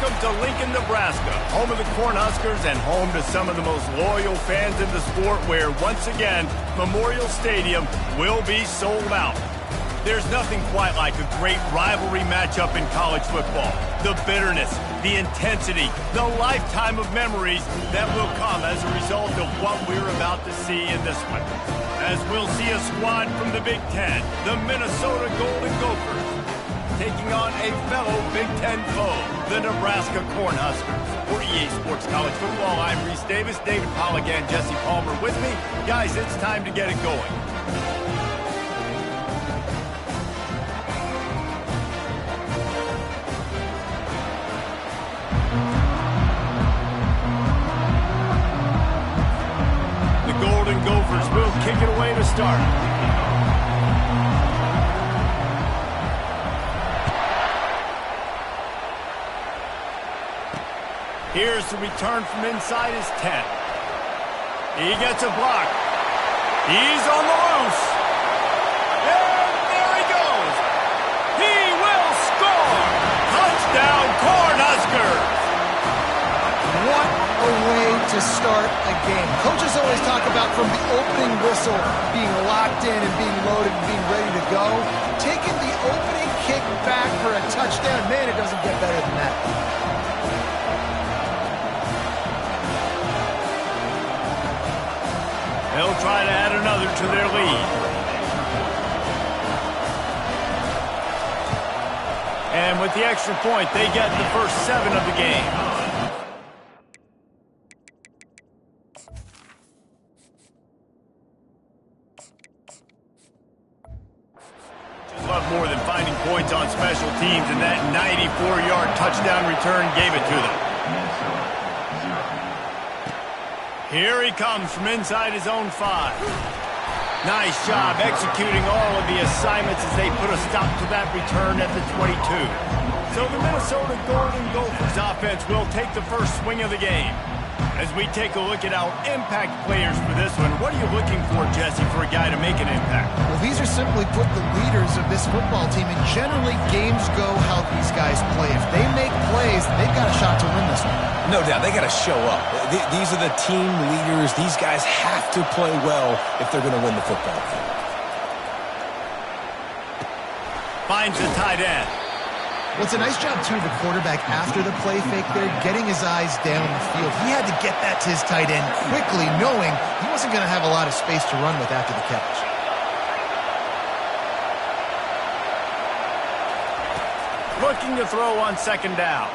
Welcome to Lincoln, Nebraska, home of the Cornhuskers and home to some of the most loyal fans in the sport where, once again, Memorial Stadium will be sold out. There's nothing quite like a great rivalry matchup in college football. The bitterness, the intensity, the lifetime of memories that will come as a result of what we're about to see in this one. As we'll see a squad from the Big Ten, the Minnesota Golden Gophers, taking on a fellow Big Ten foe, the Nebraska Cornhuskers. For EA Sports College Football, I'm Reese Davis, David Pollack, and Jesse Palmer with me. Guys, it's time to get it going. The Golden Gophers will kick it away to start. Here's the return from inside his 10. He gets a block. He's on the loose. And there he goes. He will score. Touchdown, Cornhuskers. What a way to start a game. Coaches always talk about from the opening whistle being locked in and being loaded and being ready to go. Taking the opening kick back for a touchdown, man, it doesn't get better than that. They'll try to add another to their lead. And with the extra point, they get the first 7 of the game. Just love more than finding points on special teams, and that 94-yard touchdown return gave it to them. Here he comes from inside his own 5. Nice job executing all of the assignments as they put a stop to that return at the 22. So the Minnesota Golden Gophers offense will take the first swing of the game. As we take a look at our impact players for this one, what are you looking for, Jesse, for a guy to make an impact? Well, these are simply put the leaders of this football team, and generally games go how these guys play. If they make plays, they've got a shot to win this one. No doubt, they got to show up. These are the team leaders. These guys have to play well if they're going to win the football game. Finds the tight end. Well, it's a nice job, too, the quarterback after the play fake there, getting his eyes down the field. He had to get that to his tight end quickly, knowing he wasn't going to have a lot of space to run with after the catch. Looking to throw on second down.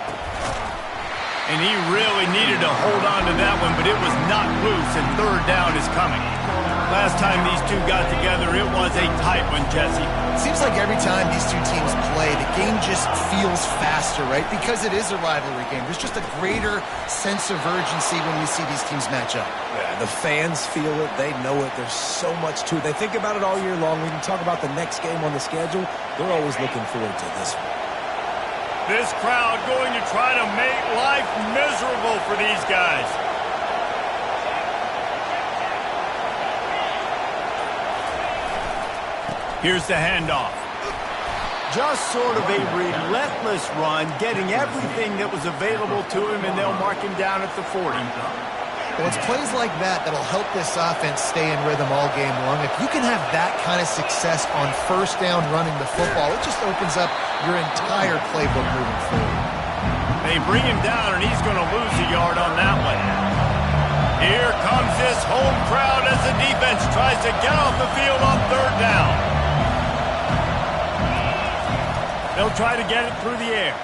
And he really needed to hold on to that one, but it was not loose, and third down is coming. Last time these two got together, it was a tight one, Jesse. It seems like every time these two teams play, the game just feels faster, right? Because it is a rivalry game. There's just a greater sense of urgency when we see these teams match up. Yeah, the fans feel it. They know it. There's so much to it. They think about it all year long. We can talk about the next game on the schedule. They're always looking forward to this one. This crowd going to try to make life miserable for these guys. Here's the handoff. Just sort of a relentless run, getting everything that was available to him, and they'll mark him down at the 40. Well, it's plays like that that'll help this offense stay in rhythm all game long. If you can have that kind of success on first down running the football, it just opens up your entire playbook moving forward. They bring him down, and he's going to lose a yard on that one. Here comes this home crowd as the defense tries to get off the field on third down. They'll try to get it through the air.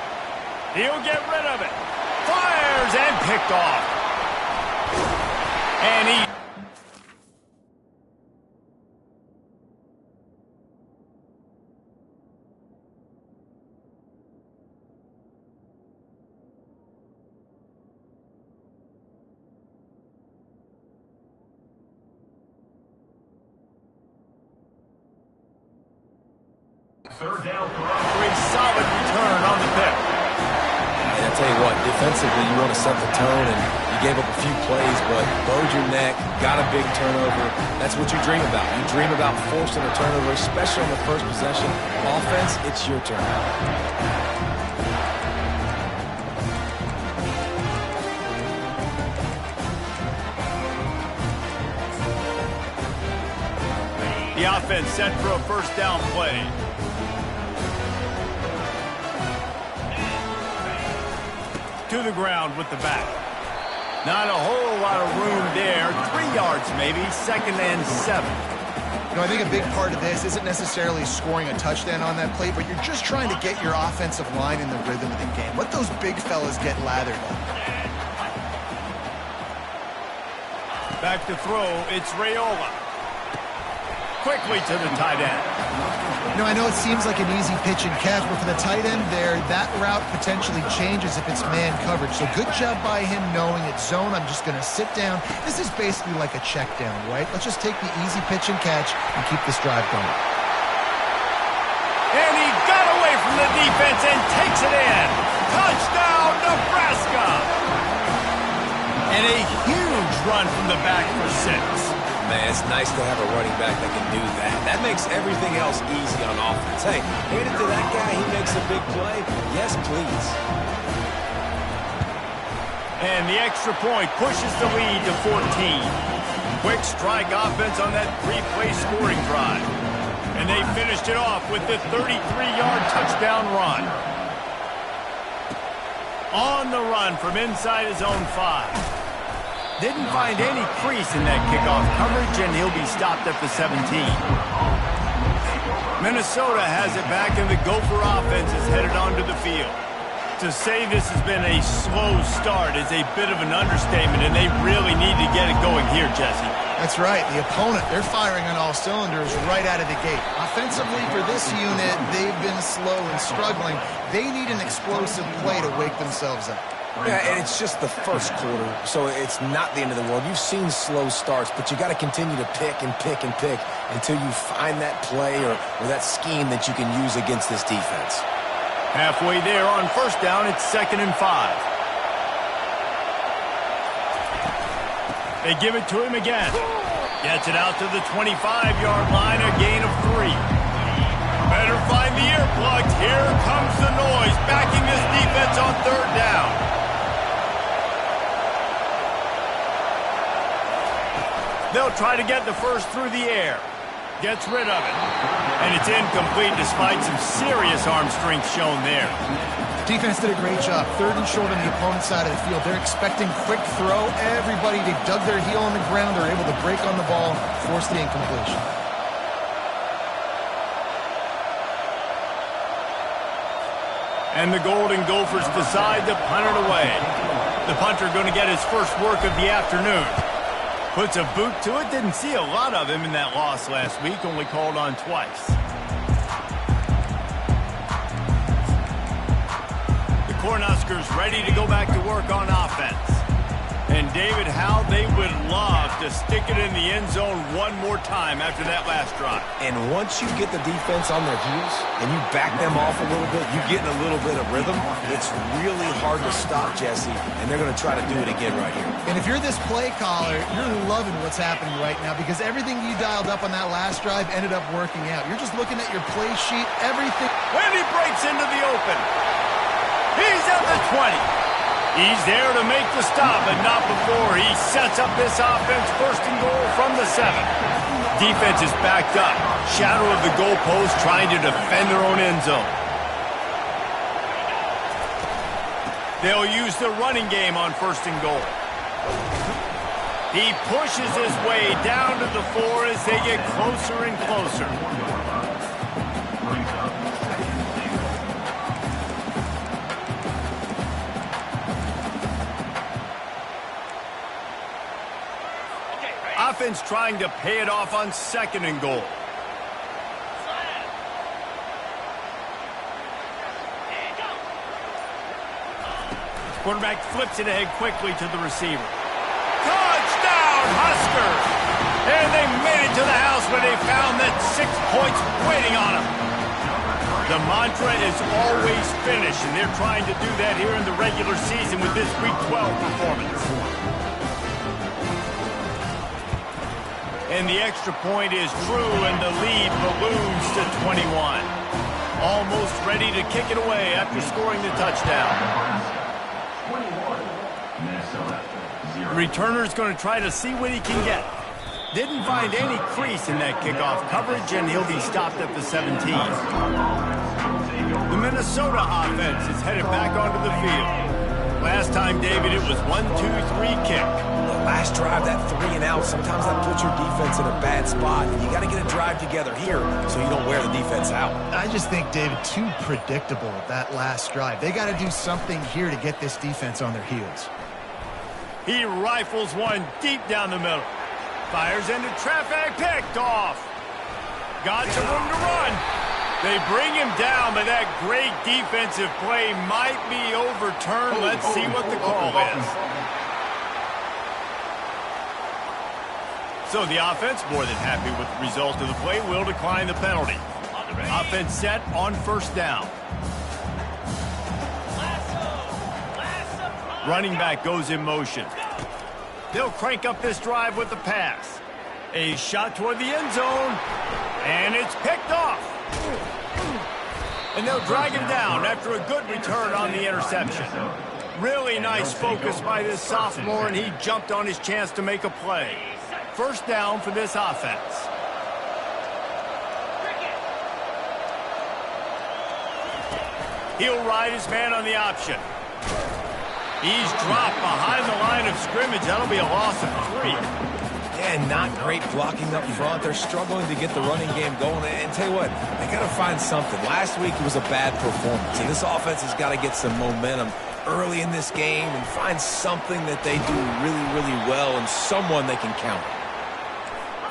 He'll get rid of it. Fires and picked off. And he... Third down for a solid return on the pick. I'll tell you what, defensively, you want to set the tone, and you gave up a few plays, but bowed your neck, got a big turnover. That's what you dream about. You dream about forcing a turnover, especially on the first possession. Offense, it's your turn. offense set for a first down play. To the ground with the back. Not a whole lot of room there. 3 yards maybe, 2nd and 7. You know, I think a big part of this isn't necessarily scoring a touchdown on that play, but you're just trying to get your offensive line in the rhythm of the game. Let those big fellas get lathered up. Back to throw, it's Raiola. Quickly to the tight end. You know, I know it seems like an easy pitch and catch, but for the tight end there, that route potentially changes if it's man coverage. So good job by him knowing it's zone. I'm just going to sit down. This is basically like a check down, right? Let's just take the easy pitch and catch and keep this drive going. And he got away from the defense and takes it in. Touchdown, Nebraska! And a huge run from the back for 6. Man, it's nice to have a running back that can do that. That makes everything else easy on offense. Hey, hand it to that guy, he makes a big play. Yes, please. And the extra point pushes the lead to 14. Quick strike offense on that 3-play scoring drive. And they finished it off with the 33-yard touchdown run. On the run from inside his own 5. Didn't find any crease in that kickoff coverage, and he'll be stopped at the 17. Minnesota has it back, and the Gopher offense is headed onto the field. To say this has been a slow start is a bit of an understatement, and they really need to get it going here, Jesse. That's right. The opponent, they're firing on all cylinders right out of the gate. Offensively, for this unit, they've been slow and struggling. They need an explosive play to wake themselves up. Yeah, and it's just the first quarter, so it's not the end of the world. You've seen slow starts, but you got to continue to pick and pick and pick until you find that play or that scheme that you can use against this defense. Halfway there on first down, it's 2nd and 5. They give it to him again. Gets it out to the 25-yard line, a gain of 3. Better find the earplugs. Here comes the noise, backing this defense on 3rd down. They'll try to get the first through the air. Gets rid of it. And it's incomplete despite some serious arm strength shown there. Defense did a great job. 3rd and short on the opponent's side of the field. They're expecting quick throw. Everybody, they dug their heel on the ground. They're able to break on the ball, force the incompletion. And the Golden Gophers decide to punt it away. The punter going to get his first work of the afternoon. Puts a boot to it. Didn't see a lot of him in that loss last week. Only called on twice. The Cornhuskers ready to go back to work on offense. And David, how they would love to stick it in the end zone one more time after that last drive. And once you get the defense on their heels and you back them off a little bit, you get in a little bit of rhythm, it's really hard to stop, Jesse, and they're going to try to do it again right here. And if you're this play caller, you're loving what's happening right now because everything you dialed up on that last drive ended up working out. You're just looking at your play sheet, everything. When he breaks into the open, he's at the 20. He's there to make the stop, but not before he sets up this offense 1st and goal from the 7. Defense is backed up. Shadow of the goalpost trying to defend their own end zone. They'll use the running game on 1st and goal. He pushes his way down to the 4 as they get closer and closer. Offense trying to pay it off on 2nd and goal. Quarterback flips it ahead quickly to the receiver. Touchdown, Huskers! And they made it to the house where they found that 6 points waiting on them. The mantra is always finish, and they're trying to do that here in the regular season with this Week 12 performance. And the extra point is true, and the lead balloons to 21. Almost ready to kick it away after scoring the touchdown. The returner's going to try to see what he can get. Didn't find any crease in that kickoff coverage, and he'll be stopped at the 17. The Minnesota offense is headed back onto the field. Last time, David, it was 1-2-3 kick. The last drive, that 3-and-out, sometimes that puts your defense in a bad spot. And you got to get a drive together here so you don't wear the defense out. I just think, David, too predictable that last drive. They got to do something here to get this defense on their heels. He rifles one deep down the middle. Fires into traffic, picked off. Got some room to run. They bring him down, but that great defensive play might be overturned. Let's see what the call is. So the offense, more than happy with the result of the play, will decline the penalty. Offense set on first down. Running back goes in motion. They'll crank up this drive with the pass. A shot toward the end zone, and it's picked off. And they'll drag him down after a good return on the interception. Really nice focus by this sophomore, and he jumped on his chance to make a play. First down for this offense. He'll ride his man on the option. He's dropped behind the line of scrimmage. That'll be a loss of 3. Yeah, not great blocking up front. They're struggling to get the running game going. And tell you what, they got to find something. Last week it was a bad performance, and this offense has got to get some momentum early in this game and find something that they do really, really well and someone they can count on.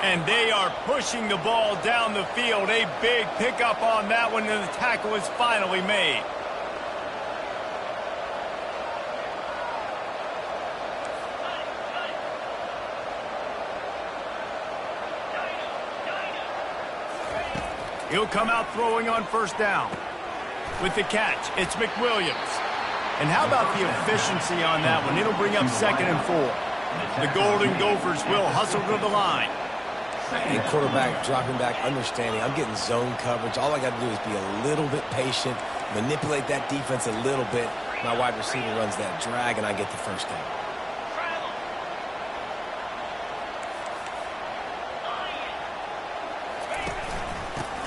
And they are pushing the ball down the field. A big pickup on that one, and the tackle is finally made. He'll come out throwing on first down. With the catch, it's McWilliams. And how about the efficiency on that one? It'll bring up 2nd and 4. The Golden Gophers will hustle to the line. And quarterback dropping back, understanding I'm getting zone coverage. All I got to do is be a little bit patient, manipulate that defense a little bit. My wide receiver runs that drag, and I get the first down.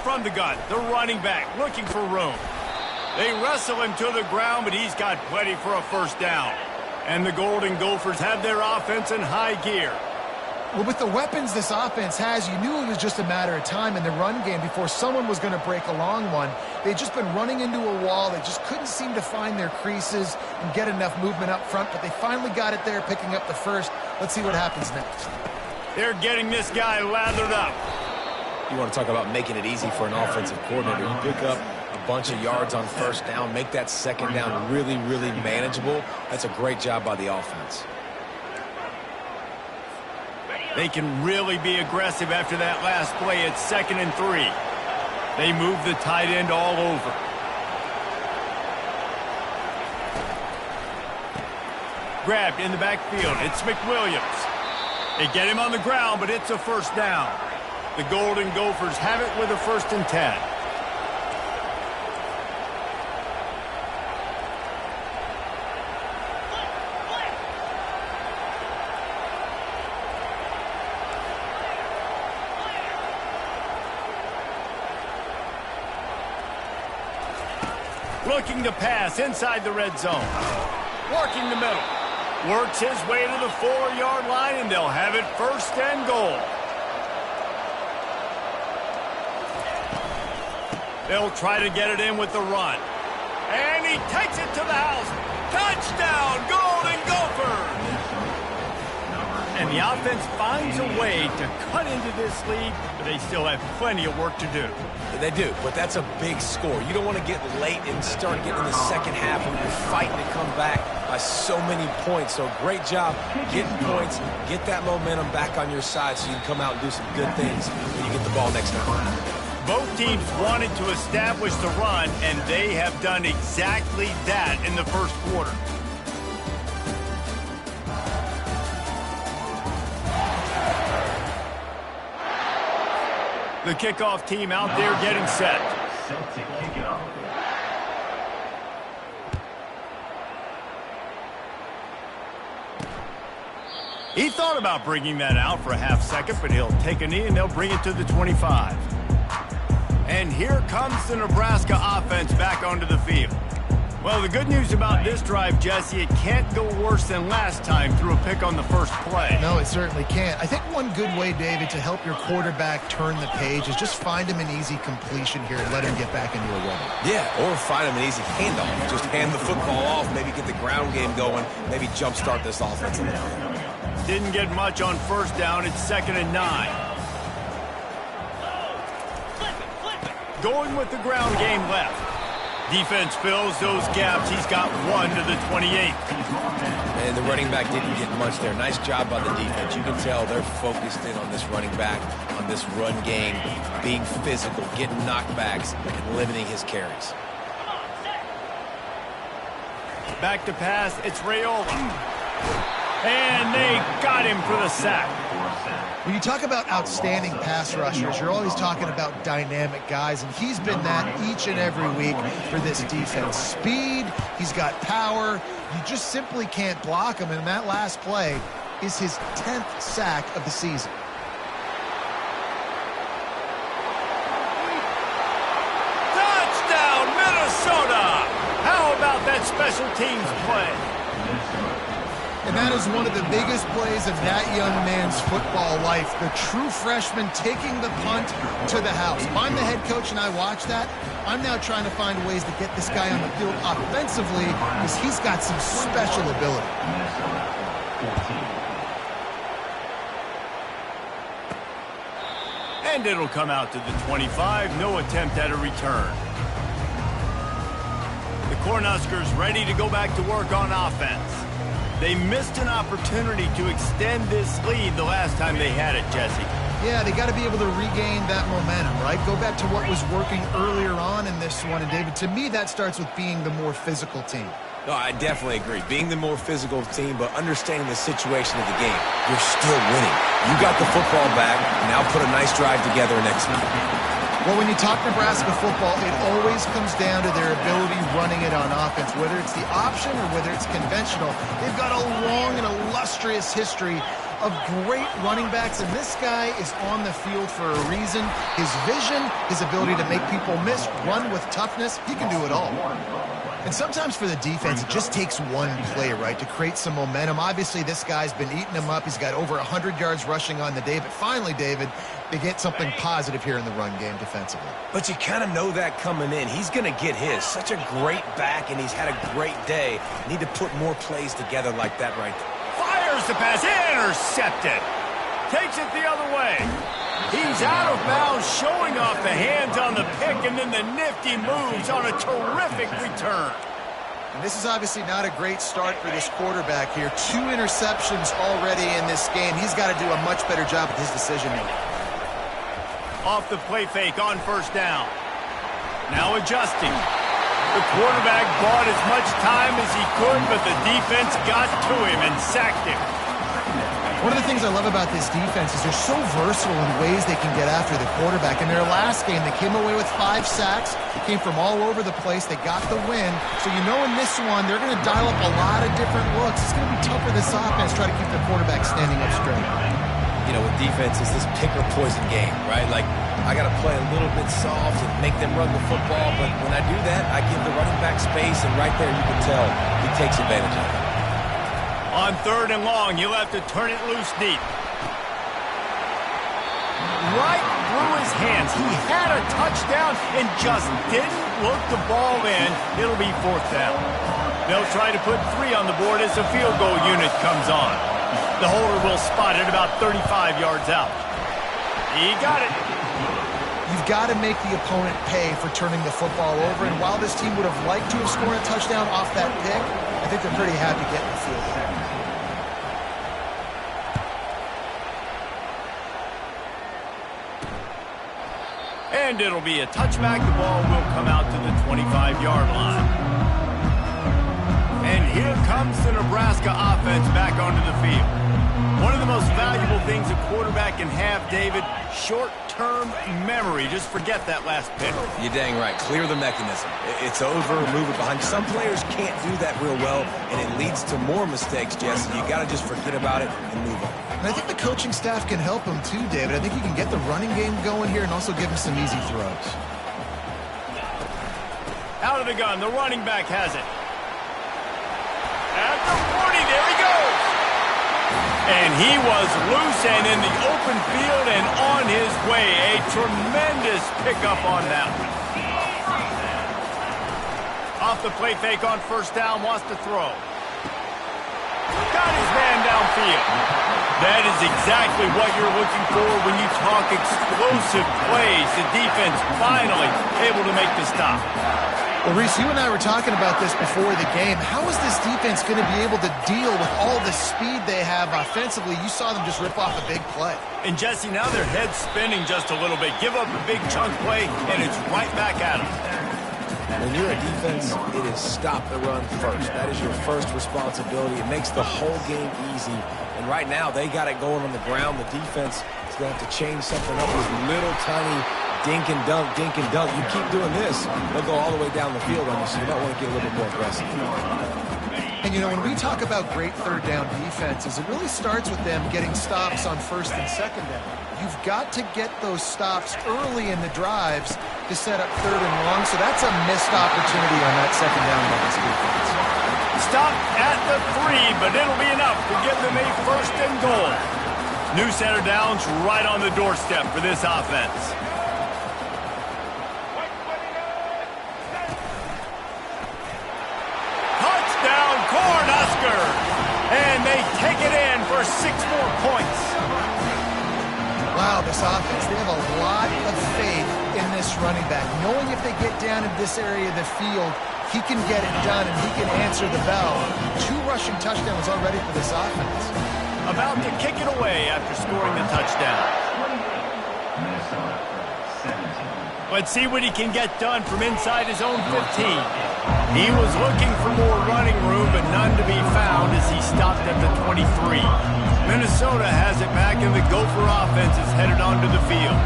From the gun, the running back looking for room. They wrestle him to the ground, but he's got plenty for a first down. And the Golden Gophers have their offense in high gear. Well, with the weapons this offense has, you knew it was just a matter of time in the run game before someone was going to break a long one. They'd just been running into a wall. They just couldn't seem to find their creases and get enough movement up front, but they finally got it there, picking up the first. Let's see what happens next. They're getting this guy lathered up. You want to talk about making it easy for an offensive coordinator. You pick up a bunch of yards on first down, make that second down really, really manageable. That's a great job by the offense. They can really be aggressive after that last play. It's 2nd and 3. They move the tight end all over. Grabbed in the backfield. It's McWilliams. They get him on the ground, but it's a first down. The Golden Gophers have it with a 1st and 10. Looking to pass inside the red zone. Working the middle. Works his way to the 4-yard line, and they'll have it 1st and goal. They'll try to get it in with the run. And he takes it to the house. Touchdown, Golden Gophers! And the offense finds a way to cut into this lead, but they still have plenty of work to do. They do, but that's a big score. You don't want to get late and start getting in the second half when you're fighting to come back by so many points. So great job getting points, get that momentum back on your side so you can come out and do some good things when you get the ball next time. Both teams wanted to establish the run, and they have done exactly that in the first quarter. The kickoff team out there getting set. Set to kick it off. He thought about bringing that out for a half second, but he'll take a knee and they'll bring it to the 25. And here comes the Nebraska offense back onto the field. Well, the good news about this drive, Jesse, it can't go worse than last time through a pick on the first play. No, it certainly can't. I think one good way, David, to help your quarterback turn the page is just find him an easy completion here and let him get back into a run. Yeah, or find him an easy handoff. Just hand the football off, maybe get the ground game going, maybe jumpstart this offense a little bit. Didn't get much on first down. It's 2nd and 9. Going with the ground game left. Defense fills those gaps. He's got one to the 28. And the running back didn't get much there. Nice job by the defense. You can tell they're focused in on this running back, on this run game, being physical, getting knockbacks, and limiting his carries. Back to pass. It's Rayola. And they got him for the sack. When you talk about outstanding pass rushers, you're always talking about dynamic guys, and he's been that each and every week for this defense. Speed, he's got power. You just simply can't block him, and that last play is his 10th sack of the season. Touchdown, Minnesota! How about that special teams play? And that is one of the biggest plays of that young man's football life. The true freshman taking the punt to the house. If I'm the head coach and I watch that, I'm now trying to find ways to get this guy on the field offensively because he's got some special ability. And it'll come out to the 25. No attempt at a return. The Cornhuskers ready to go back to work on offense. They missed an opportunity to extend this lead the last time they had it, Jesse. Yeah, they got to be able to regain that momentum, right? Go back to what was working earlier on in this one. And, David, to me, that starts with being the more physical team. No, I definitely agree. Being the more physical team, but understanding the situation of the game. You're still winning. You got the football back. Now put a nice drive together and execute. Well, when you talk Nebraska football, it always comes down to their ability running it on offense, whether it's the option or whether it's conventional. They've got a long and illustrious history of great running backs, and this guy is on the field for a reason. His vision, his ability to make people miss, run with toughness, he can do it all. And sometimes for the defense, it just takes one play, right, to create some momentum. Obviously, this guy's been eating them up. He's got over 100 yards rushing on the day. But finally, David, they get something positive here in the run game defensively. But you kind of know that coming in. He's going to get his. Such a great back, and he's had a great day. Need to put more plays together like that right there. Fires the pass. Intercepted. Takes it the other way. He's out of bounds, showing off the hands on the pick, and then the nifty moves on a terrific return. And this is obviously not a great start for this quarterback here. 2 interceptions already in this game. He's got to do a much better job with his decision-making. Off the play fake on first down. Now adjusting. The quarterback bought as much time as he could, but the defense got to him and sacked him. One of the things I love about this defense is they're so versatile in ways they can get after the quarterback. In their last game, they came away with 5 sacks, came from all over the place. They got the win. So you know in this one, they're going to dial up a lot of different looks. It's going to be tough for this offense, try to keep the quarterback standing up straight. You know, with defense, it's this pick or poison game, right? Like, I got to play a little bit soft and make them run the football, but when I do that, I give the running back space, and right there you can tell he takes advantage of it. On 3rd and long, you'll have to turn it loose deep. Right through his hands. He had a touchdown and just didn't look the ball in. It'll be 4th down. They'll try to put 3 on the board as the field goal unit comes on. The holder will spot it about 35 yards out. He got it. You've got to make the opponent pay for turning the football over, and while this team would have liked to have scored a touchdown off that pick, I think they're pretty happy getting the field goal. And it'll be a touchback. The ball will come out to the 25-yard line. And here comes the Nebraska offense back onto the field. One of the most valuable things a quarterback can have, David, short-term memory. Just forget that last pick. You're dang right. Clear the mechanism. It's over, move it behind. Some players can't do that real well, and it leads to more mistakes, Jesse. You got to just forget about it and move on. And I think the coaching staff can help him too, David. I think he can get the running game going here and also give him some easy throws. Out of the gun, the running back has it. At the 40, there he goes. And he was loose and in the open field and on his way. A tremendous pickup on that one. Off the play fake on first down, wants to throw. Got his man downfield. That is exactly what you're looking for when you talk explosive plays. The defense finally able to make the stop. Well, Reese, you and I were talking about this before the game. How is this defense going to be able to deal with all the speed they have offensively? You saw them just rip off a big play. And, Jesse, now their head's spinning just a little bit. Give up a big chunk play, and it's right back at them. When you're a defense, it is stop the run first. That is your first responsibility. It makes the whole game easy. And right now, they got it going on the ground. The defense is going to have to change something up with little tiny dink and dunk, dink and dunk. You keep doing this, they'll go all the way down the field on you, so you might want to get a little bit more aggressive. And, you know, when we talk about great third down defenses, it really starts with them getting stops on first and second down. You've got to get those stops early in the drives to set up third and long, so that's a missed opportunity on that second down by this defense. Stop at the 3, but it'll be enough to give them a first and goal. New center downs right on the doorstep for this offense. And they take it in for 6 more points. Wow, this offense, they have a lot of faith in this running back. Knowing if they get down in this area of the field, he can get it done and he can answer the bell. 2 rushing touchdowns already for this offense. About to kick it away after scoring the touchdown. Let's see what he can get done from inside his own 15. He was looking for more running room, but none to be found as he stopped at the 23. Minnesota has it back, and the Gopher offense is headed onto the field.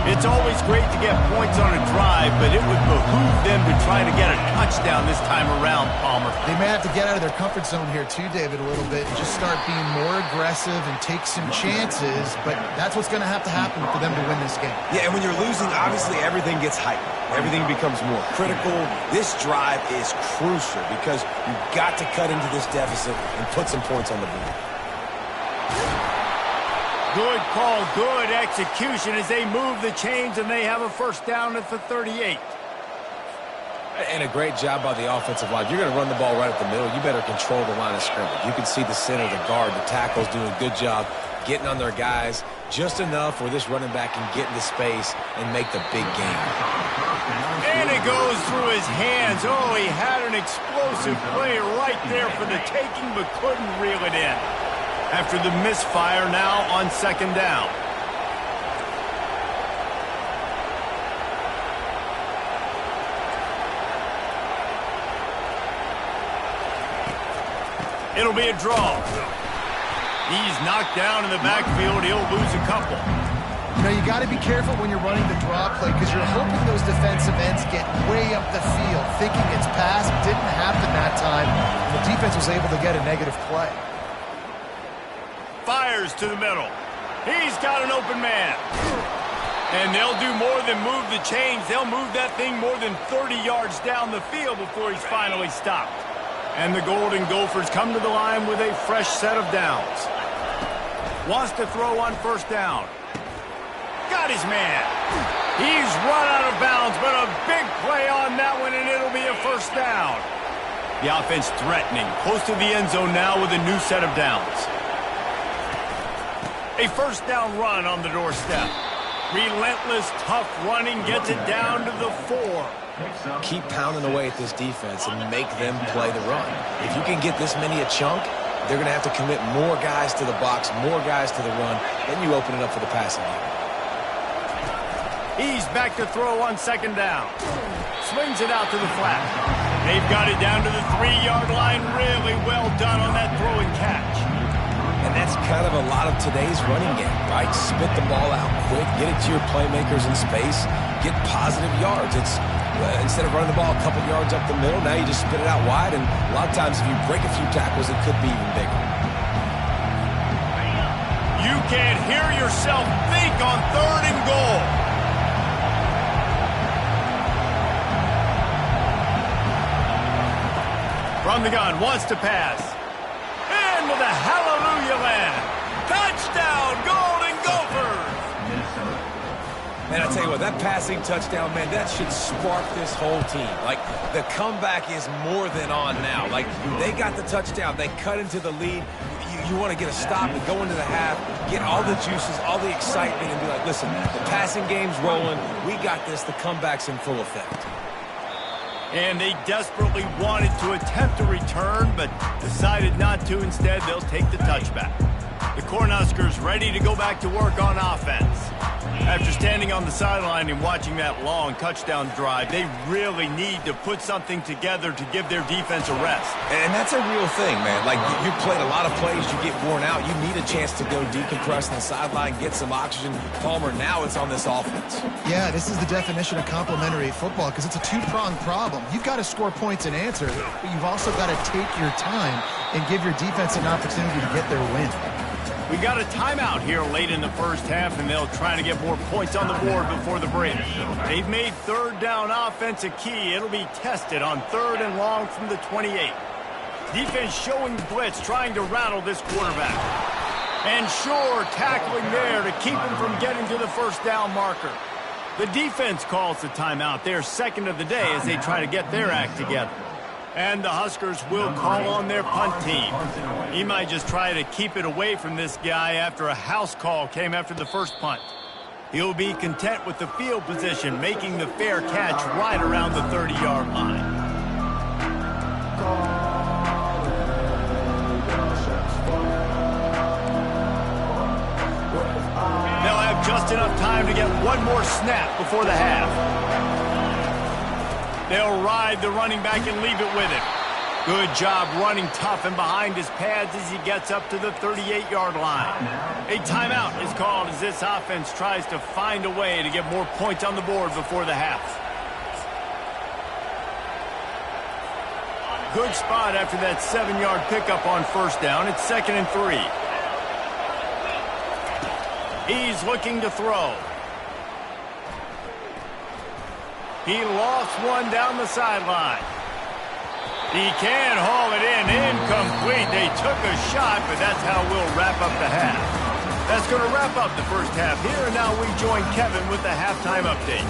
It's always great to get points on a drive, but it would behoove them to try to get a touchdown this time around, Palmer. They may have to get out of their comfort zone here too, David, a little bit, and just start being more aggressive and take some chances, but that's what's going to happen for them to win this game. Yeah, and when you're losing, obviously everything gets heightened. Everything becomes more critical. This drive is crucial because you've got to cut into this deficit and put some points on the board. Good call, good execution as they move the chains and they have a first down at the 38. And a great job by the offensive line. You're going to run the ball right at the middle. You better control the line of scrimmage. You can see the center, the guard, the tackles doing a good job getting on their guys just enough where this running back can get into space and make the big game. And it goes through his hands. Oh, he had an explosive play right there for the taking but couldn't reel it in. After the misfire now on second down. It'll be a draw. He's knocked down in the backfield. He'll lose a couple. You know, you got to be careful when you're running the draw play because you're hoping those defensive ends get way up the field, thinking it's pass. Didn't happen that time, and the defense was able to get a negative play. Fires to the middle. He's got an open man. And they'll do more than move the chains. They'll move that thing more than 30 yards down the field before he's finally stopped. And the Golden Gophers come to the line with a fresh set of downs. Wants to throw on first down. Got his man. He's run out of bounds, but a big play on that one, and it'll be a first down. The offense threatening. Close to the end zone now with a new set of downs. A first down run on the doorstep. Relentless, tough running gets it down to the 4. Keep pounding away at this defense and make them play the run. If you can get this many a chunk, they're going to have to commit more guys to the box, more guys to the run. Then you open it up for the passing game. He's back to throw on second down. Swings it out to the flat. They've got it down to the 3-yard line. Really well done on that throw and catch. And that's kind of a lot of today's running game, right? Spit the ball out quick, get it to your playmakers in space, get positive yards. It's instead of running the ball a couple yards up the middle, now you just spit it out wide, and a lot of times if you break a few tackles, it could be even bigger. You can't hear yourself think on 3rd and goal. From the gun, wants to pass. Into the hallelujah land. Touchdown, Golden Gophers! Man, I tell you what, that passing touchdown, man, that should spark this whole team. Like, the comeback is more than on now. Like, they got the touchdown. They cut into the lead. You want to get a stop and go into the half, get all the juices, all the excitement, and be like, listen, the passing game's rolling. We got this. The comeback's in full effect. And they desperately wanted to attempt a return, but decided not to. Instead, they'll take the touchback. The Cornhuskers ready to go back to work on offense. After standing on the sideline and watching that long touchdown drive, they really need to put something together to give their defense a rest. And that's a real thing, man. Like, you played a lot of plays, you get worn out. You need a chance to go decompress on the sideline, get some oxygen. Palmer, now it's on this offense. Yeah, this is the definition of complementary football because it's a two-pronged problem. You've got to score points and answer, but you've also got to take your time and give your defense an opportunity to get their win. We got a timeout here late in the first half, and they'll try to get more points on the board before the break. They've made 3rd down offense a key. It'll be tested on 3rd and long from the 28. Defense showing blitz, trying to rattle this quarterback. And sure, tackling there to keep him from getting to the first down marker. The defense calls the timeout, their second of the day, as they try to get their act together. And the Huskers will call on their punt team. He might just try to keep it away from this guy after a house call came after the first punt. He'll be content with the field position, making the fair catch right around the 30-yard line. They'll have just enough time to get one more snap before the half. They'll ride the running back and leave it with him. Good job running tough and behind his pads as he gets up to the 38-yard line. A timeout is called as this offense tries to find a way to get more points on the board before the half. Good spot after that 7-yard pickup on first down. It's 2nd and 3. He's looking to throw. He lost one down the sideline. He can haul it in. Incomplete. They took a shot, but that's how we'll wrap up the half. That's going to wrap up the first half here, and now we join Kevin with the halftime update.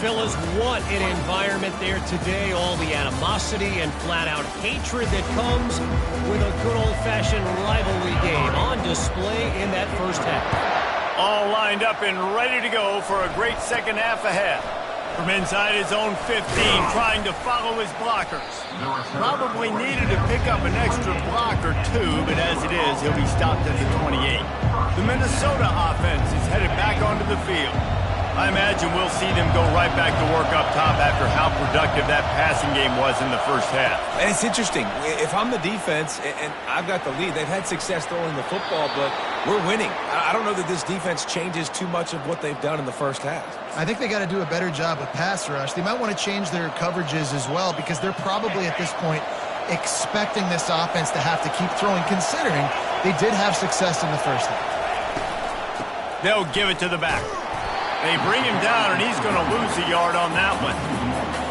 Fellas, what an environment there today. All the animosity and flat-out hatred that comes with a good old-fashioned rivalry game on display in that first half. All lined up and ready to go for a great second half ahead. From inside his own 15, trying to follow his blockers. Probably needed to pick up an extra block or two, but as it is, he'll be stopped at the 28. The Minnesota offense is headed back onto the field. I imagine we'll see them go right back to work up top after how productive that passing game was in the first half. And it's interesting. If I'm the defense and I've got the lead, they've had success throwing the football, but we're winning. I don't know that this defense changes too much of what they've done in the first half. I think they got to do a better job with pass rush. They might want to change their coverages as well because they're probably at this point expecting this offense to have to keep throwing, considering they did have success in the first half. They'll give it to the back. They bring him down, and he's going to lose a yard on that one.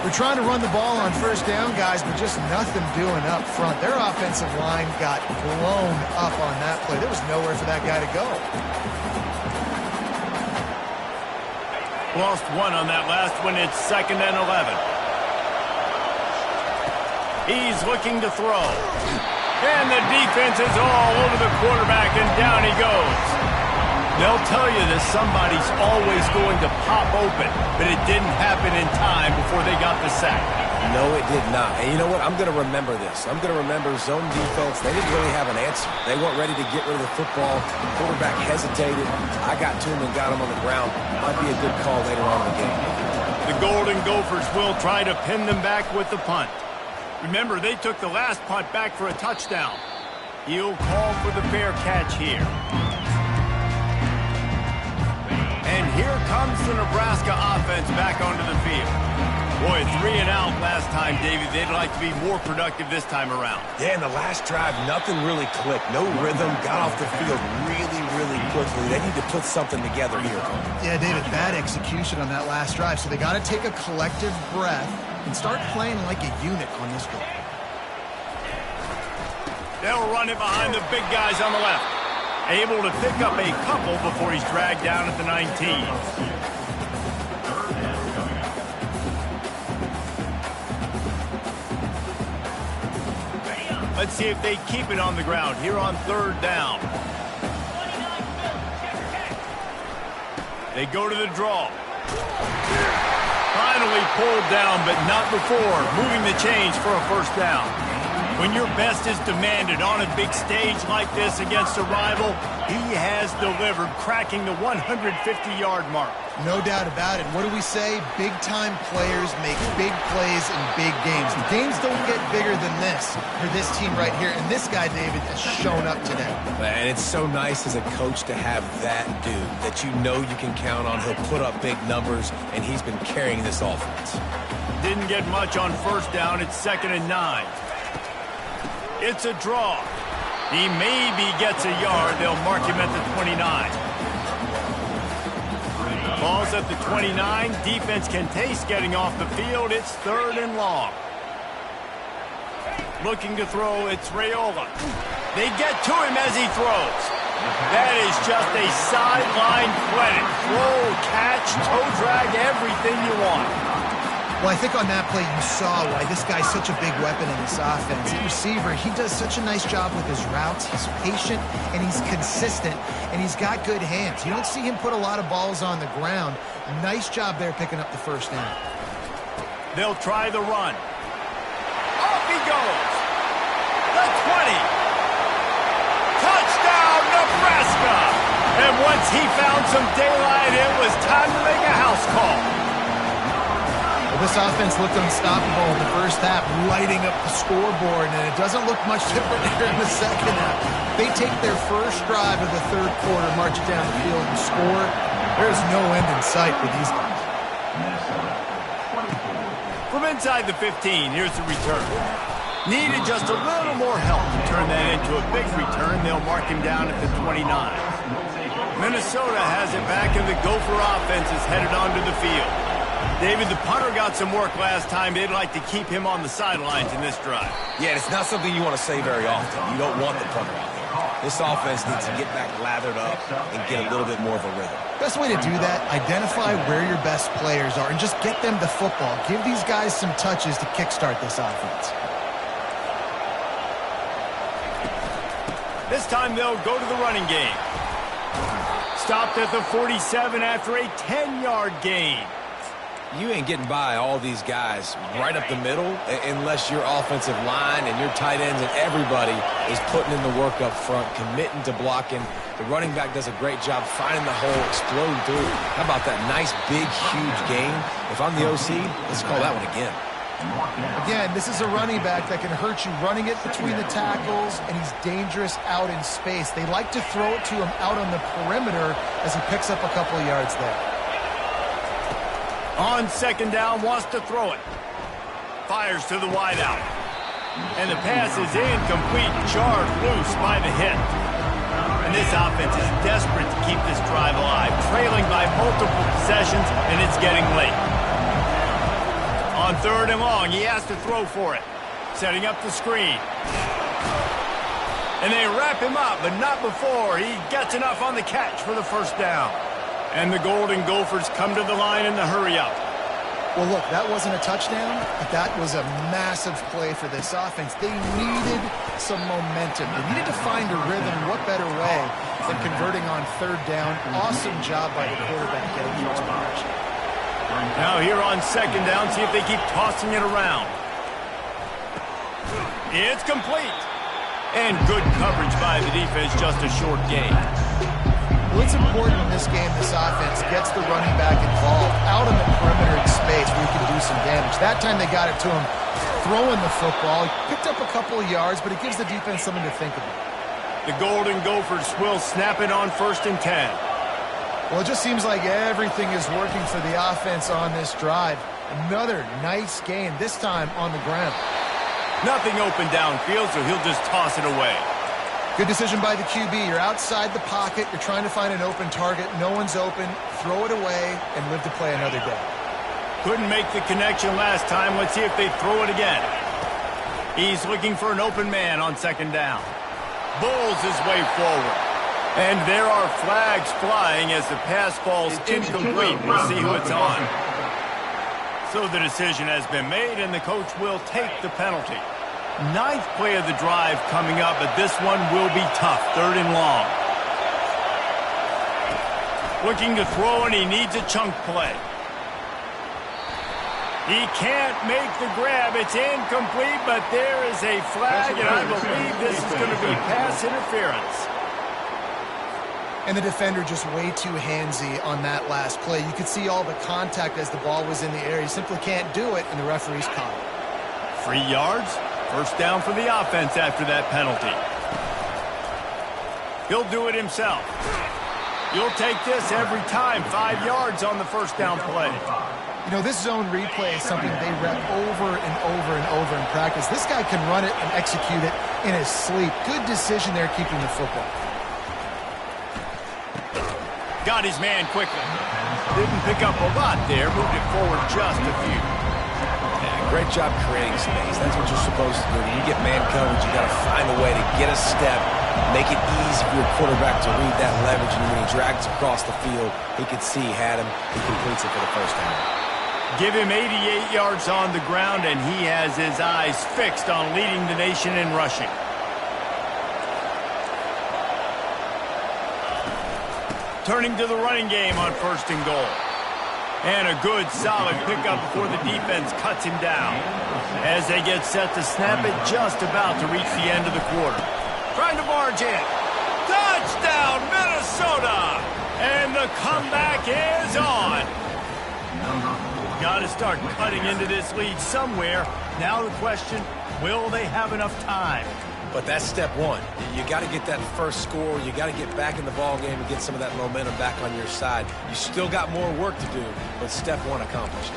We're trying to run the ball on first down, guys, but just nothing doing up front. Their offensive line got blown up on that play. There was nowhere for that guy to go. Lost one on that last one. It's 2nd and 11. He's looking to throw. And the defense is all over the quarterback, and down he goes. They'll tell you that somebody's always going to pop open, but it didn't happen in time before they got the sack. No, it did not. And you know what? I'm going to remember this. I'm going to remember zone defense. They didn't really have an answer. They weren't ready to get rid of the football. The quarterback hesitated. I got to him and got him on the ground. Might be a good call later on in the game. The Golden Gophers will try to pin them back with the punt. Remember, they took the last punt back for a touchdown. He'll call for the fair catch here. And here comes the Nebraska offense back onto the field. Boy, 3 and out last time, David. They'd like to be more productive this time around. Yeah, in the last drive, nothing really clicked. No rhythm, got off the field really quickly. They need to put something together here, Cole. Yeah, David, bad execution on that last drive. So they got to take a collective breath and start playing like a unit on this one. They'll run it behind the big guys on the left. Able to pick up a couple before he's dragged down at the 19. Let's see if they keep it on the ground here on 3rd down. They go to the draw. Finally pulled down, but not before moving the chains for a 1st down. When your best is demanded on a big stage like this against a rival, he has delivered, cracking the 150-yard mark. No doubt about it. What do we say? Big-time players make big plays in big games. The games don't get bigger than this for this team right here, and this guy, David, has shown up today. And it's so nice as a coach to have that dude that you know you can count on. He'll put up big numbers, and he's been carrying this offense. Didn't get much on 1st down. It's 2nd and 9. It's a draw. He maybe gets a yard. They'll mark him at the 29. Ball's at the 29. Defense can taste getting off the field. It's 3rd and long. Looking to throw, it's Raiola. They get to him as he throws. That is just a sideline credit. Throw, catch, toe drag, everything you want. Well, I think on that play you saw why this guy's such a big weapon in this offense. The receiver, he does such a nice job with his routes. He's patient, and he's consistent, and he's got good hands. You don't see him put a lot of balls on the ground. Nice job there picking up the 1st down. They'll try the run. Off he goes. The 20. Touchdown, Nebraska! And once he found some daylight, it was time to make a house call. Well, this offense looked unstoppable in the 1st half, lighting up the scoreboard, and it doesn't look much different here in the 2nd half. They take their 1st drive of the 3rd quarter, march it down the field, and score. There's no end in sight for these guys. From inside the 15, here's the return. Needed just a little more help to turn that into a big return. They'll mark him down at the 29. Minnesota has it back, and the Gopher offense is headed onto the field. David, the punter got some work last time. They'd like to keep him on the sidelines in this drive. Yeah, it's not something you want to say very often. You don't want the punter out there. This offense needs to get back lathered up and get a little bit more of a rhythm. Best way to do that, identify where your best players are and just get them the football. Give these guys some touches to kickstart this offense. This time they'll go to the running game. Stopped at the 47 after a 10-yard gain. You ain't getting by all these guys right up the middle unless your offensive line and your tight ends and everybody is putting in the work up front, committing to blocking. The running back does a great job finding the hole, exploding through. How about that nice, big, huge gain? If I'm the OC, let's call that one again. Again, this is a running back that can hurt you running it between the tackles, and he's dangerous out in space. They like to throw it to him out on the perimeter as he picks up a couple of yards there. On 2nd down, wants to throw it. Fires to the wideout. And the pass is incomplete, jarred loose by the hit. And this offense is desperate to keep this drive alive, trailing by multiple possessions, and it's getting late. On 3rd and long, he has to throw for it. Setting up the screen. And they wrap him up, but not before he gets enough on the catch for the 1st down. And the Golden Gophers come to the line in the hurry-up. Well, look, that wasn't a touchdown, but that was a massive play for this offense. They needed some momentum. They needed to find a rhythm. What better way than converting on 3rd down? Awesome job by the quarterback getting into position. Now here on 2nd down, see if they keep tossing it around. It's complete. And good coverage by the defense, just a short gain. Well, it's important in this game, this offense gets the running back involved out on the perimeter in space where he can do some damage. That time they got it to him throwing the football. He picked up a couple of yards, but it gives the defense something to think about. The Golden Gophers will snap it on 1st and 10. Well, it just seems like everything is working for the offense on this drive. Another nice gain, this time on the ground. Nothing open downfield, so he'll just toss it away. Good decision by the QB. You're outside the pocket. You're trying to find an open target. No one's open. Throw it away and live to play another day. Couldn't make the connection last time. Let's see if they throw it again. He's looking for an open man on 2nd down. Bowls his way forward. And there are flags flying as the pass falls incomplete. We'll see who it's on. So the decision has been made, and the coach will take the penalty. 9th play of the drive coming up, but this one will be tough. 3rd and long. Looking to throw, and he needs a chunk play. He can't make the grab. It's incomplete, but there is a flag, and I believe this is going to be pass interference. And the defender just way too handsy on that last play. You could see all the contact as the ball was in the air. He simply can't do it, and the referee's caught it. 3 yards. 1st down for the offense after that penalty. He'll do it himself. You'll take this every time. 5 yards on the 1st down play. You know, this zone replay is something they rep over and over and over in practice. This guy can run it and execute it in his sleep. Good decision there keeping the football. Got his man quickly. Didn't pick up a lot there. Moved it forward just a few. Yeah, great job creating space. That's what you're supposed to do. When you get man coverage, you got to find a way to get a step, make it easy for your quarterback to read that leverage. And when he drags across the field, he could see he had him. He completes it for the 1st down. Give him 88 yards on the ground, and he has his eyes fixed on leading the nation in rushing. Turning to the running game on 1st and goal. And a good, solid pickup before the defense cuts him down. As they get set to snap it, just about to reach the end of the quarter. Trying to barge in. Touchdown, Minnesota! And the comeback is on. Got to start cutting into this lead somewhere. Now the question, will they have enough time? But that's step one. You got to get that first score. You got to get back in the ball game and get some of that momentum back on your side. You still got more work to do, but step one accomplished.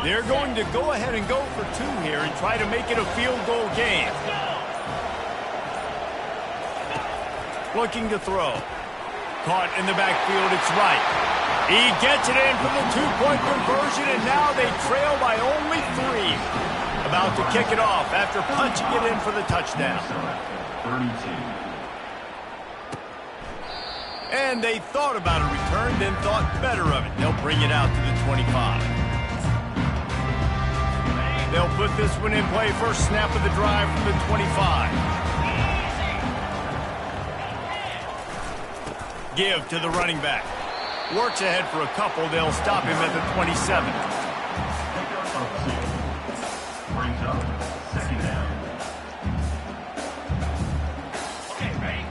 They're going to go ahead and go for 2 here and try to make it a field goal game. Looking to throw. Caught in the backfield, it's right. He gets it in for the 2-point conversion, and now they trail by only 3. About to kick it off after punching it in for the touchdown. And they thought about a return, then thought better of it. They'll bring it out to the 25. They'll put this one in play. First snap of the drive from the 25. Give to the running back. Works ahead for a couple. They'll stop him at the 27. Brings up 2nd down. Okay, ready?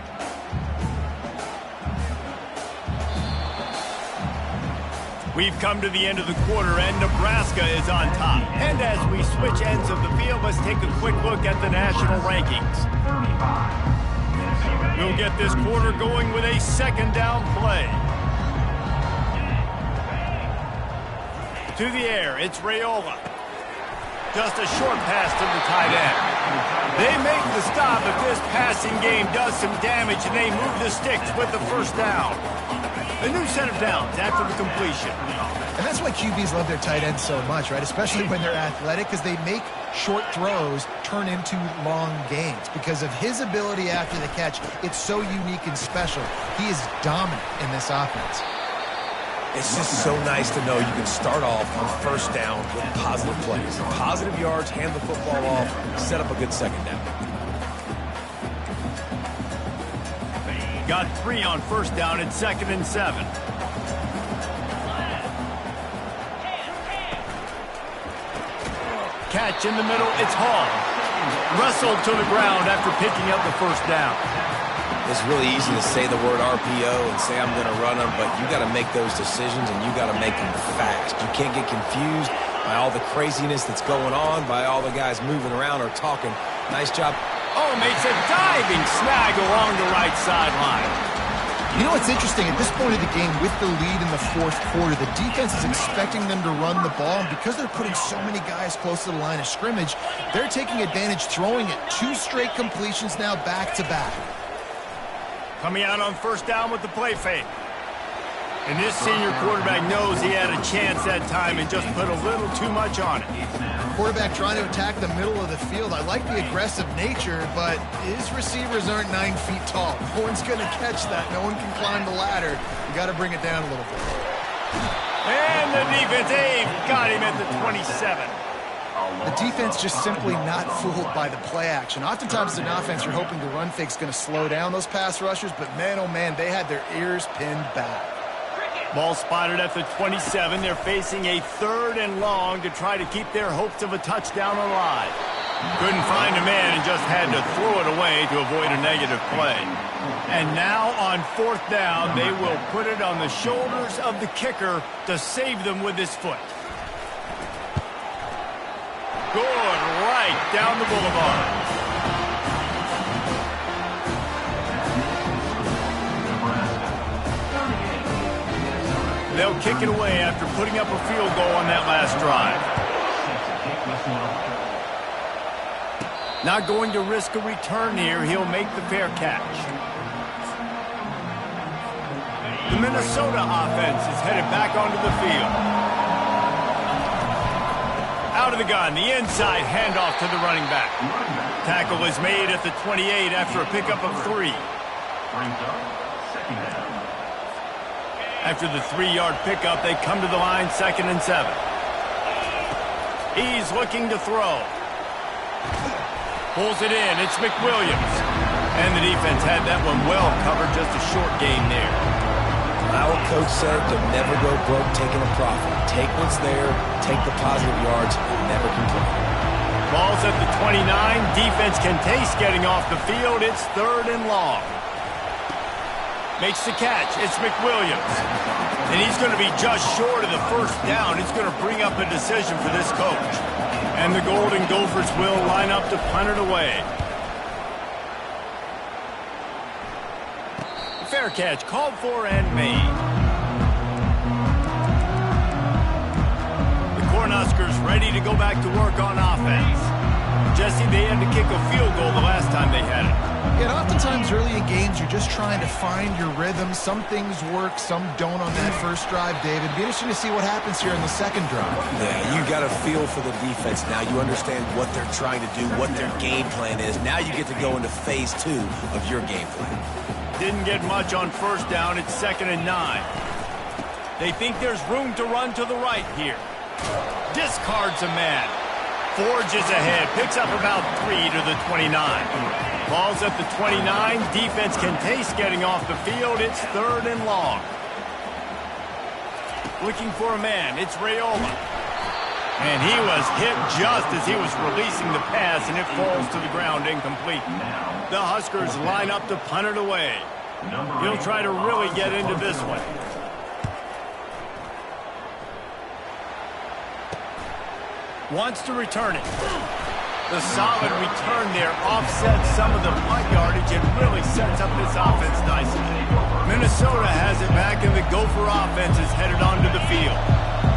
We've come to the end of the quarter, and Nebraska is on top. And as we switch ends of the field, let's take a quick look at the national rankings. 35. We'll get this quarter going with a 2nd down play. To the air, it's Raiola. Just a short pass to the tight end. They make the stop, but this passing game does some damage, and they move the sticks with the 1st down. A new set of downs after the completion. And that's why QBs love their tight ends so much, right? Especially when they're athletic, because they make short throws turn into long gains. Because of his ability after the catch, it's so unique and special. He is dominant in this offense. It's just so nice to know you can start off on 1st down with positive plays. Positive yards, hand the football off, set up a good 2nd down. Got 3 on 1st down at 2nd and 7. Catch in the middle, it's Hall. Wrestled to the ground after picking up the 1st down. It's really easy to say the word RPO and say I'm going to run them, but you got to make those decisions and you got to make them fast. You can't get confused by all the craziness that's going on, by all the guys moving around or talking. Nice job. Oh, makes a diving snag along the right sideline. You know what's interesting? At this point of the game, with the lead in the fourth quarter, the defense is expecting them to run the ball, and because they're putting so many guys close to the line of scrimmage, they're taking advantage, throwing it 2 straight completions now back-to-back. Coming out on first down with the play fake. And this senior quarterback knows he had a chance that time and just put a little too much on it. Quarterback trying to attack the middle of the field. I like the aggressive nature, but his receivers aren't 9 feet tall. No one's going to catch that. No one can climb the ladder. You got to bring it down a little bit. And the defense, got him at the 27. The defense just simply not fooled by the play action. Oftentimes as an offense, you're hoping the run fake's going to slow down those pass rushers, but man, oh man, they had their ears pinned back. Ball spotted at the 27. They're facing a 3rd and long to try to keep their hopes of a touchdown alive. Couldn't find a man and just had to throw it away to avoid a negative play. And now on 4th down, they will put it on the shoulders of the kicker to save them with his foot. Good, right down the boulevard. They'll kick it away after putting up a field goal on that last drive. Not going to risk a return here. He'll make the fair catch. The Minnesota offense is headed back onto the field. Out of the gun, the inside handoff to the running back. Tackle is made at the 28 after a pickup of 3. After the 3-yard pickup, they come to the line 2nd and 7. He's looking to throw. Pulls it in. It's McWilliams. And the defense had that one well covered. Just a short gain there. Our coach said to never go broke taking a profit. Take what's there, take the positive yards, and never complain. Ball's at the 29. Defense can taste getting off the field. It's 3rd and long. Makes the catch. It's McWilliams. And he's going to be just short of the first down. It's going to bring up a decision for this coach. And the Golden Gophers will line up to punt it away. Fair catch called for and made. The Cornhuskers ready to go back to work on offense. Jesse, they had to kick a field goal the last time they had it. Yeah, oftentimes early in games, you're just trying to find your rhythm. Some things work, some don't on that first drive, David. It'd be interesting to see what happens here in the second drive. Yeah, you got a feel for the defense now. You understand what they're trying to do, what their game plan is. Now you get to go into phase 2 of your game plan. Didn't get much on first down. It's 2nd and 9. They think there's room to run to the right here. Discards a man. Forges ahead. Picks up about 3 to the 29. Ball's at the 29. Defense can taste getting off the field. It's 3rd and long. Looking for a man. It's Raiola. And he was hit just as he was releasing the pass, and it falls to the ground incomplete. The Huskers line up to punt it away. He'll try to really get into this one. Wants to return it. The solid return there offsets some of the punt yardage and really sets up this offense nicely. Minnesota has it back, and the Gopher offense is headed onto the field.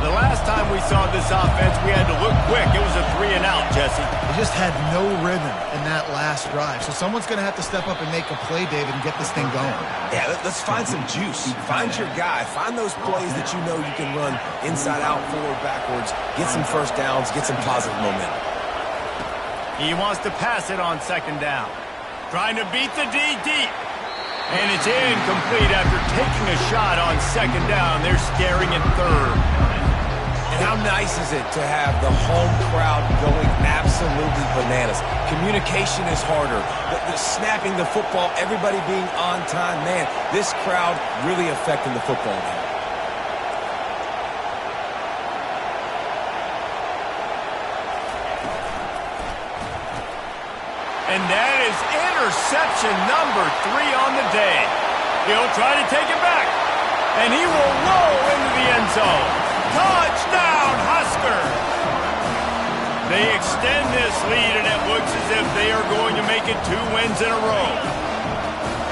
The last time we saw this offense, we had to look quick. It was a 3-and-out, Jesse. They just had no rhythm in that last drive. So someone's going to have to step up and make a play, David, and get this thing going. Yeah, let's find some juice. Find your guy. Find those plays that you know you can run inside out, forward, backwards. Get some first downs. Get some positive momentum. He wants to pass it on 2nd down. Trying to beat the D deep. And it's incomplete after taking a shot on 2nd down. They're staring at 3rd. And how nice is it to have the home crowd going absolutely bananas? Communication is harder. The snapping the football, everybody being on time. Man, this crowd really affecting the football game. And that is interception number 3 on the day. He'll try to take it back. And he will roll into the end zone. Touchdown, Huskers! They extend this lead, and it looks as if they are going to make it 2 wins in a row.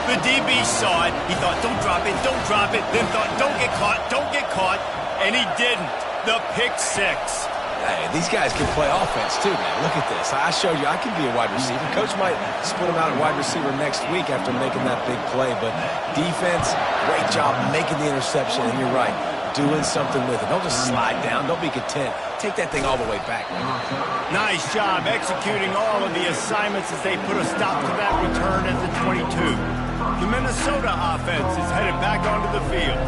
The DB saw it. He thought, don't drop it, don't drop it. Then thought, don't get caught. And he didn't. The pick 6. Hey, these guys can play offense too, man. Look at this. I showed you I can be a wide receiver. Coach might split him out at wide receiver next week after making that big play. But defense, great job making the interception. And you're right, doing something with it. Don't just slide down. Don't be content. Take that thing all the way back, man. Nice job executing all of the assignments as they put a stop to that return at the 22. The Minnesota offense is headed back onto the field.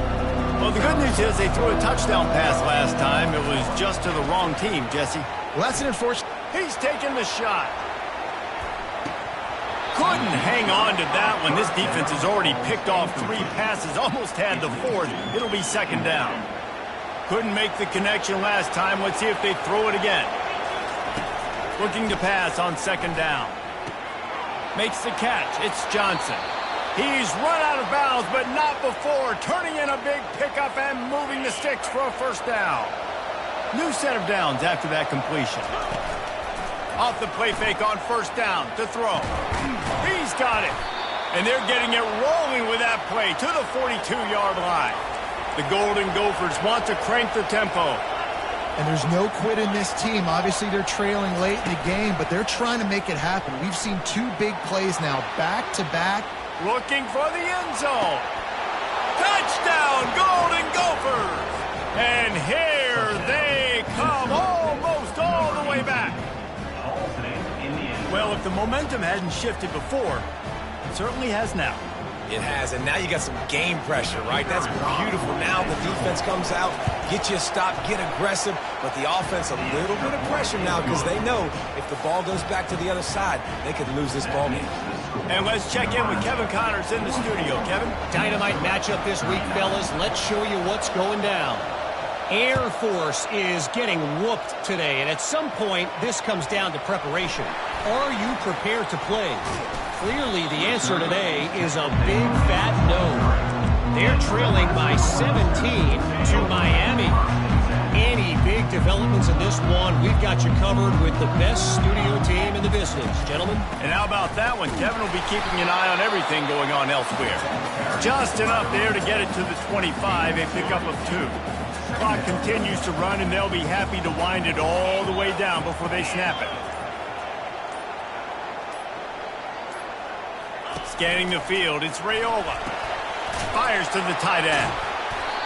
Well, the good news is they threw a touchdown pass last time. It was just to the wrong team, Jesse. Well, that's an unfortunate. He's taking the shot. Couldn't hang on to that one. This defense has already picked off 3 passes, almost had the 4th. It'll be 2nd down. Couldn't make the connection last time. Let's see if they throw it again. Looking to pass on 2nd down. Makes the catch. It's Johnson. He's run out of bounds, but not before. Turning in a big pickup and moving the sticks for a 1st down. New set of downs after that completion. Off the play fake on 1st down to throw. He's got it. And they're getting it rolling with that play to the 42-yard line. The Golden Gophers want to crank the tempo. And there's no quit in this team. Obviously, they're trailing late in the game, but they're trying to make it happen. We've seen 2 big plays now, back-to-back. Looking for the end zone. Touchdown, Golden Gophers! And here they come, almost all the way back. Well, if the momentum hadn't shifted before, it certainly has now. It has, and now you got some game pressure, right? That's beautiful. Now the defense comes out, get you a stop, get aggressive, but the offense a little bit of pressure now because they know if the ball goes back to the other side, they could lose this ball game. And let's check in with Kevin Connors in the studio. Kevin? Dynamite matchup this week, fellas. Let's show you what's going down. Air Force is getting whooped today, and at some point, this comes down to preparation. Are you prepared to play? Clearly, the answer today is a big fat no. They're trailing by 17 to Miami. Any big developments in this one, we've got you covered with the best studio team in the business, gentlemen. And how about that one? Kevin will be keeping an eye on everything going on elsewhere. Just enough there to get it to the 25, a pickup of 2. Clock continues to run, and they'll be happy to wind it all the way down before they snap it. Scanning the field, it's Raiola. Fires to the tight end.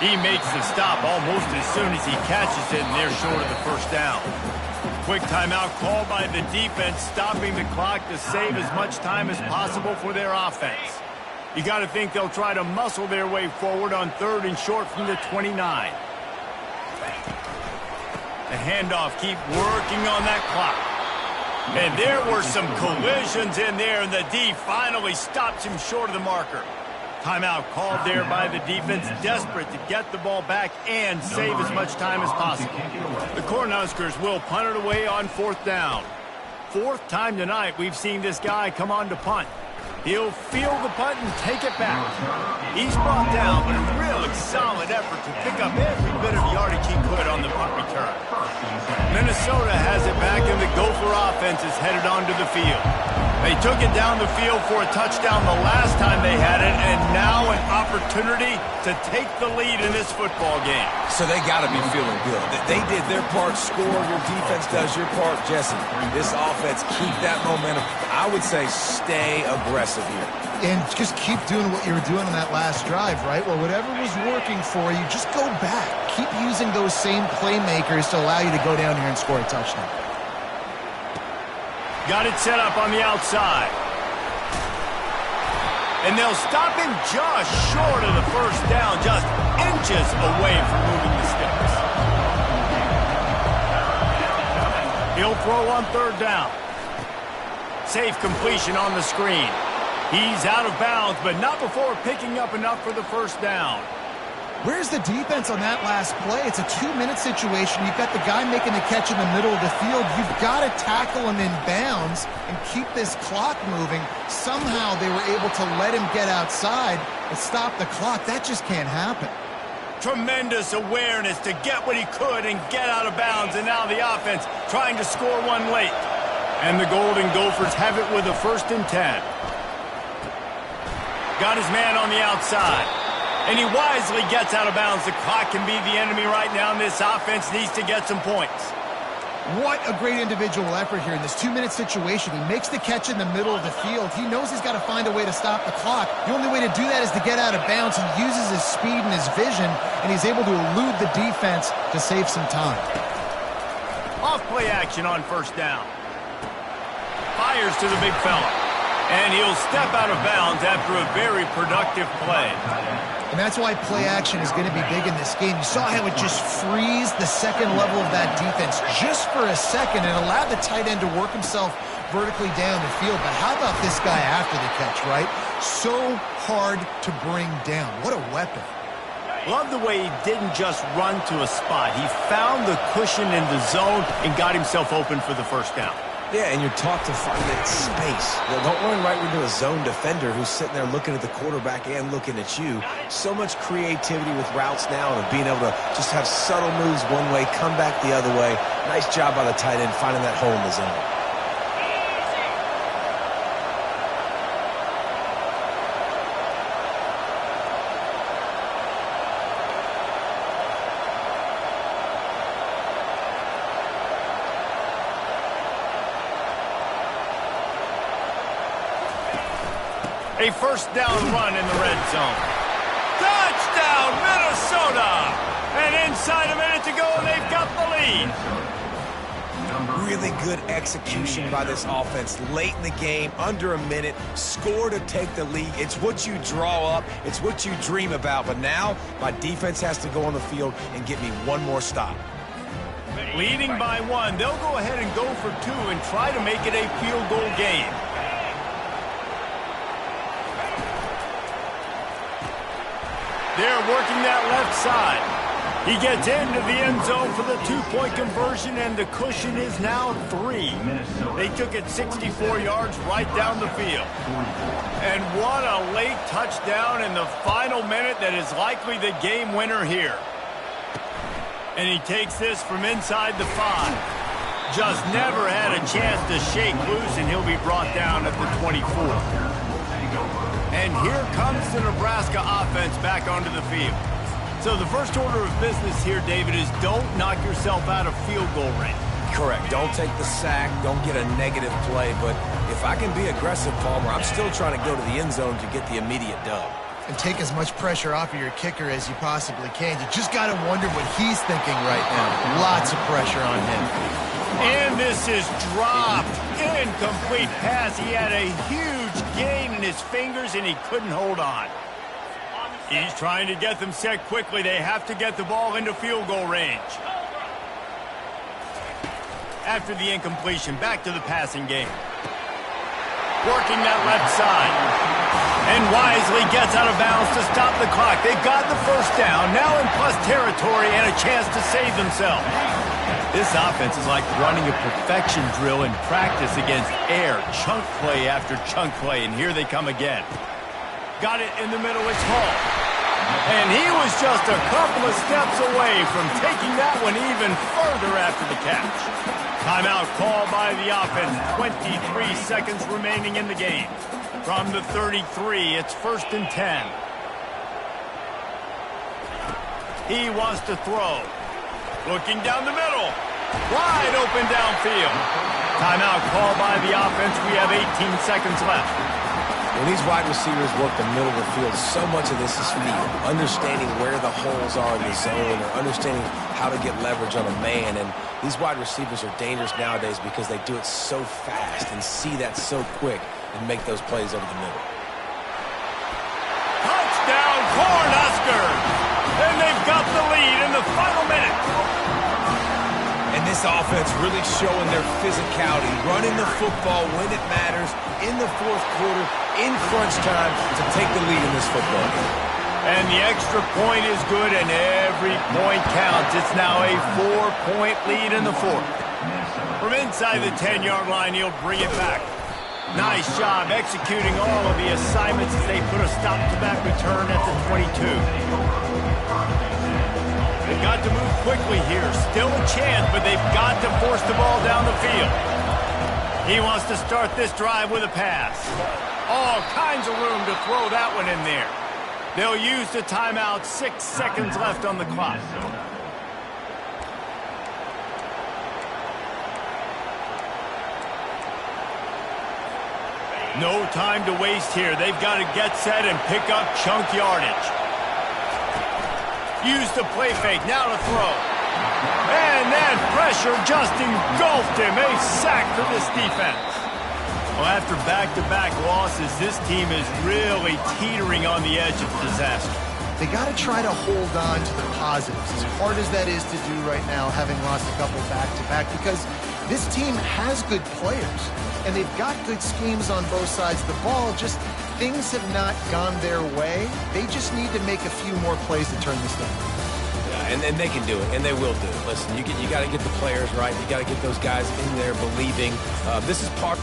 He makes the stop almost as soon as he catches it, and they're short of the 1st down. Quick timeout called by the defense, stopping the clock to save as much time as possible for their offense. You got to think they'll try to muscle their way forward on 3rd and short from the 29. The handoff, keep working on that clock. And there were some collisions in there, and the D finally stops him short of the marker. Timeout called there by the defense, desperate to get the ball back and save as much time as possible. The Cornhuskers will punt it away on 4th down. 4th time tonight we've seen this guy come on to punt. He'll field the punt and take it back. He's brought down, but a really solid effort to pick up every bit of yardage he could on the punt return. Minnesota has it back, and the Gopher offense is headed onto the field. They took it down the field for a touchdown the last time they had it, and now an opportunity to take the lead in this football game. So they got to be feeling good. They did their part, score, your defense does your part, Jesse. This offense, keep that momentum. I would say stay aggressive here. And just keep doing what you were doing on that last drive, right? Well, whatever was working for you, just go back. Keep using those same playmakers to allow you to go down here and score a touchdown. Got it set up on the outside. And they'll stop him just short of the 1st down, just inches away from moving the sticks. He'll throw on 3rd down. Safe completion on the screen. He's out of bounds, but not before picking up enough for the 1st down. Where's the defense on that last play? It's a 2-minute situation. You've got the guy making the catch in the middle of the field. You've got to tackle him in bounds and keep this clock moving. Somehow they were able to let him get outside and stop the clock. That just can't happen. Tremendous awareness to get what he could and get out of bounds, and now the offense trying to score one late. And the Golden Gophers have it with a 1st and 10. Got his man on the outside. And he wisely gets out of bounds. The clock can be the enemy right now, and this offense needs to get some points. What a great individual effort here in this 2-minute situation. He makes the catch in the middle of the field. He knows he's got to find a way to stop the clock. The only way to do that is to get out of bounds. He uses his speed and his vision, and he's able to elude the defense to save some time. Off play action on 1st down. Fires to the big fella. And he'll step out of bounds after a very productive play. And that's why play action is going to be big in this game. You saw how it just frees the second level of that defense just for a second and allowed the tight end to work himself vertically down the field. But how about this guy after the catch, right? So hard to bring down. What a weapon. Love the way he didn't just run to a spot. He found the cushion in the zone and got himself open for the 1st down. Yeah, and you're taught to find that space. Don't run right into a zone defender who's sitting there looking at the quarterback and looking at you. So much creativity with routes now and being able to just have subtle moves one way, come back the other way. Nice job by the tight end finding that hole in the zone. A 1st down run in the red zone. Touchdown, Minnesota! And inside a minute to go, and they've got the lead. Really good execution by this offense. Late in the game, under a minute, score to take the lead. It's what you draw up. It's what you dream about. But now, my defense has to go on the field and get me one more stop. Leading by 1, they'll go ahead and go for 2 and try to make it a field goal game. They're working that left side. He gets into the end zone for the 2-point conversion, and the cushion is now 3. They took it 64 yards right down the field. And what a late touchdown in the final minute that is likely the game winner here. And he takes this from inside the 5. Just never had a chance to shake loose, and he'll be brought down at the 24. And here comes the Nebraska offense back onto the field. So the first order of business here, David, is don't knock yourself out of field goal range. Correct. Don't take the sack. Don't get a negative play. But if I can be aggressive, Palmer, I'm still trying to go to the end zone to get the immediate dub. And take as much pressure off of your kicker as you possibly can. You just got to wonder what he's thinking right now. Lots of pressure on him. And this is dropped. Incomplete pass. He had a huge gain in his fingers, and he couldn't hold on. He's trying to get them set quickly. They have to get the ball into field goal range. After the incompletion, back to the passing game. Working that left side. And wisely gets out of bounds to stop the clock. They got the 1st down, now in plus territory and a chance to save themselves. This offense is like running a perfection drill in practice against air. Chunk play after chunk play, and here they come again. Got it in the middle, it's Hall. And he was just a couple of steps away from taking that one even further after the catch. Timeout called by the offense. 23 seconds remaining in the game. From the 33, it's 1st and 10. He wants to throw. Looking down the middle. Wide open downfield. Timeout called by the offense. We have 18 seconds left. When these wide receivers work the middle of the field, so much of this is feel. Understanding where the holes are in the zone or understanding how to get leverage on a man. And these wide receivers are dangerous nowadays because they do it so fast and see that so quick and make those plays over the middle. Touchdown, Cornhuskers! And they've got the lead in the final minute. And this offense really showing their physicality, running the football when it matters, in the 4th quarter, in crunch time, to take the lead in this football game. And the extra point is good, and every point counts. It's now a 4-point lead in the fourth. From inside the 10-yard line, he'll bring it back. Nice job executing all of the assignments as they put a stop-to-back return at the 22. They've got to move quickly here. Still a chance, but they've got to force the ball down the field. He wants to start this drive with a pass. All kinds of room to throw that one in there. They'll use the timeout. 6 seconds left on the clock. No time to waste here. They've got to get set and pick up chunk yardage. Use the play fake. Now to throw. And then pressure just engulfed him. A sack for this defense. Well, after back-to-back losses, this team is really teetering on the edge of disaster. They got to try to hold on to the positives, as hard as that is to do right now, having lost a couple back-to-back, because this team has good players, and they've got good schemes on both sides of the ball. Just things have not gone their way. They just need to make a few more plays to turn this down. Yeah, and they can do it, and they will do it. Listen, you got to get the players right. You got to get those guys in there believing. This is part.